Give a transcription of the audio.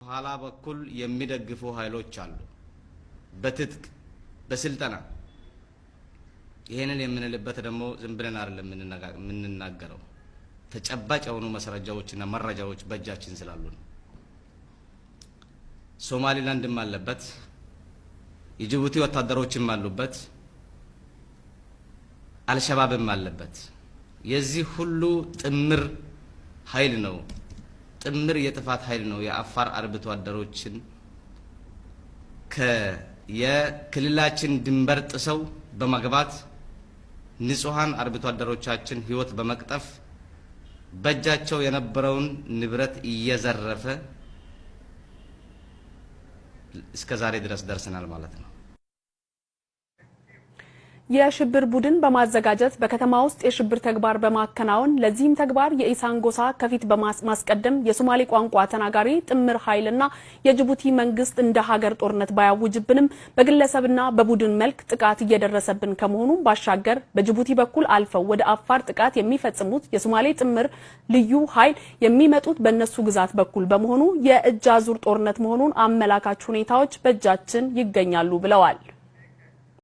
ኋላ በኩል የሚደግፉ ኃይሎች አሉ በትጥቅ በስልጠና ይሄንን የምንልበት ደግሞ ዝም ብለን አይደለም የምንናገረው ተጨባጭ የሆኑ መስረጃዎችና መረጃዎች በእጃችን ስላሉ ነው። ሶማሊላንድም አለበት የጅቡቲ ወታደሮችም አሉበት አልሸባብም አለበት የዚህ ሁሉ ጥምር ኃይል ነው ጥምር የጥፋት ኃይል ነው የአፋር አርብቶ አደሮችን የክልላችን ድንበር ጥሰው በመግባት ንጹሃን አርብቶ አደሮቻችን ህይወት በመቅጠፍ በእጃቸው የነበረውን ንብረት እየዘረፈ እስከ ዛሬ ድረስ ደርሰናል ማለት ነው። የሽብር ቡድን በማዘጋጀት በከተማ ውስጥ የሽብር ተግባር በማከናወን ለዚህም ተግባር የኢሳን ጎሳ ከፊት በማስቀደም የሶማሌ ቋንቋ ተናጋሪ ጥምር ኃይልና የጅቡቲ መንግስት እንደ ሀገር ጦርነት ባያውጅብንም በግለሰብና በቡድን መልክ ጥቃት እየደረሰብን ከመሆኑ ባሻገር በጅቡቲ በኩል አልፈው ወደ አፋር ጥቃት የሚፈጽሙት የሶማሌ ጥምር ልዩ ኃይል የሚመጡት በእነሱ ግዛት በኩል በመሆኑ የእጅ አዙር ጦርነት መሆኑን አመላካች ሁኔታዎች በእጃችን ይገኛሉ ብለዋል።